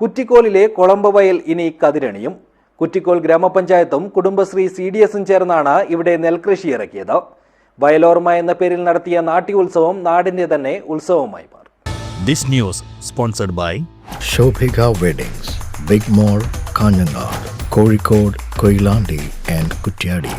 കുറ്റിക്കോലിലെ കൊളമ്പവയൽ ഇനി കതിരണിയും. കുറ്റിക്കോൽ ഗ്രാമപഞ്ചായത്തും കുടുംബശ്രീ CDSും ചേർന്നാണ് ഇവിടെ നെൽകൃഷി ഇറക്കിയത്. വയലോർമ എന്ന പേരിൽ നടത്തിയ നാട്യോത്സവം നാടിന്റെ തന്നെ ഉത്സവമായി മാറി. This news sponsored by Shobhika Weddings, Big Mall, Kanjangad, Kozhikode, Koilandi and Kuttiyadi.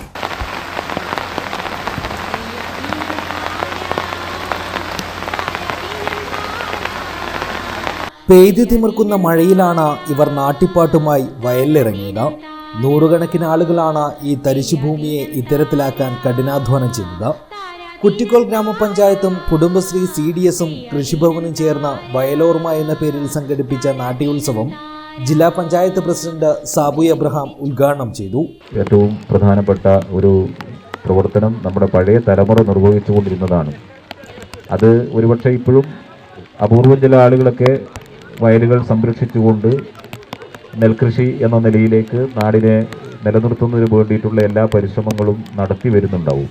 പെയ്തു തിമിർക്കുന്ന മഴയിലാണ് ഇവർ നാട്ടിപ്പാട്ടുമായി വയലിലിറങ്ങിയത്. നൂറുകണക്കിന് ആളുകളാണ് ഈ തരിശുഭൂമിയെ ഇത്തരത്തിലാക്കാൻ കഠിനാധ്വാനം ചെയ്തത്. കുറ്റിക്കോൽ ഗ്രാമപഞ്ചായത്തും കുടുംബശ്രീ CDSും കൃഷിഭവനും ചേർന്ന വയലോർമ എന്ന പേരിൽ സംഘടിപ്പിച്ച നാട്യോത്സവം ജില്ലാ പഞ്ചായത്ത് പ്രസിഡന്റ് സാബു എബ്രഹാം ഉദ്ഘാടനം ചെയ്തു. ഏറ്റവും പ്രധാനപ്പെട്ട ഒരു പ്രവർത്തനം നമ്മുടെ പഴയ തലമുറ നിർവഹിച്ചുകൊണ്ടിരുന്നതാണ്. അത് ഒരുപക്ഷെ ഇപ്പോഴും അപൂർവം ചില ആളുകളൊക്കെ വയലുകൾ സംരക്ഷിച്ചുകൊണ്ട് നെൽകൃഷി എന്ന നിലയിലേക്ക് നാടിനെ നിലനിർത്തുന്നതിന് വേണ്ടിയിട്ടുള്ള എല്ലാ പരിശ്രമങ്ങളും നടത്തി വരുന്നുണ്ടാവും.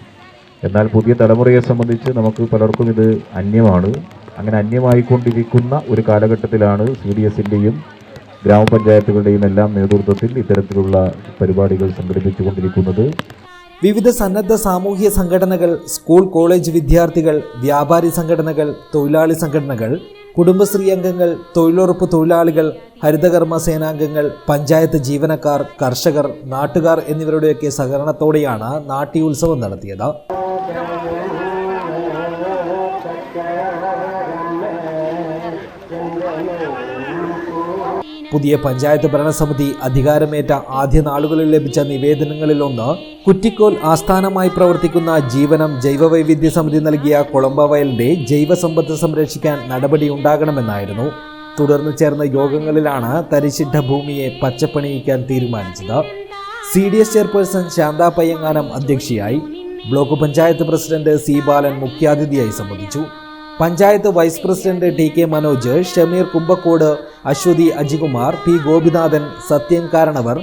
എന്നാൽ പുതിയ തലമുറയെ സംബന്ധിച്ച് നമുക്ക് പലർക്കും ഇത് അന്യമാണ്. അങ്ങനെ അന്യമായിക്കൊണ്ടിരിക്കുന്ന ഒരു കാലഘട്ടത്തിലാണ് CDSന്റെയും ഗ്രാമപഞ്ചായത്തുകളുടെയും എല്ലാം നേതൃത്വത്തിൽ ഇത്തരത്തിലുള്ള പരിപാടികൾ സംഘടിപ്പിച്ചുകൊണ്ടിരിക്കുന്നത്. വിവിധ സന്നദ്ധ സാമൂഹ്യ സംഘടനകൾ, സ്കൂൾ കോളേജ് വിദ്യാർത്ഥികൾ, വ്യാപാരി സംഘടനകൾ, തൊഴിലാളി സംഘടനകൾ, കുടുംബശ്രീ അംഗങ്ങൾ, തൊഴിലുറപ്പ് തൊഴിലാളികൾ, ഹരിതകർമ്മ സേനാംഗങ്ങൾ, പഞ്ചായത്ത് ജീവനക്കാർ, കർഷകർ, നാട്ടുകാർ എന്നിവരുടെയൊക്കെ സഹകരണത്തോടെയാണ് നാട്യോത്സവം നടത്തിയത്. പുതിയ പഞ്ചായത്ത് ഭരണസമിതി അധികാരമേറ്റ ആദ്യ നാളുകളിൽ ലഭിച്ച നിവേദനങ്ങളിലൊന്ന് കുറ്റിക്കോൽ ആസ്ഥാനമായി പ്രവർത്തിക്കുന്ന ജീവനം ജൈവവൈവിധ്യ സമിതി നൽകിയ കൊളമ്പവയലിന്റെ ജൈവസമ്പത്ത് സംരക്ഷിക്കാൻ നടപടിയുണ്ടാകണമെന്നായിരുന്നു. തുടർന്ന് ചേർന്ന യോഗങ്ങളിലാണ് തരിശിട്ട ഭൂമിയെ പച്ചപ്പണിയിക്കാൻ തീരുമാനിച്ചത്. CDS ചെയർപേഴ്സൺ ശാന്ത പയ്യങ്ങാനം അധ്യക്ഷയായി. Block panchayat president C Balan മുഖ്യാതിഥിയായി സംബന്ധിച്ചു. Panchayat vice president TK Manoj, Shameer Kumbakkode, Aswathy Ajikumar, P Gopinathan, Sathyan Karanavar,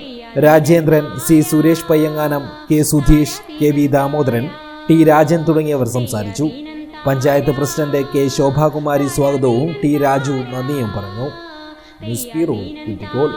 Rajendran, C Suresh Payyanganam, K Sudheesh, KV Damodaran, T Rajan തുടങ്ങിയവർ സംസാരിച്ചു. പഞ്ചായത്ത് പ്രസിഡന്റ് K ശോഭാകുമാരി സ്വാഗതവും T രാജു നന്ദിയും പറഞ്ഞു. News bureau, Kuttikol.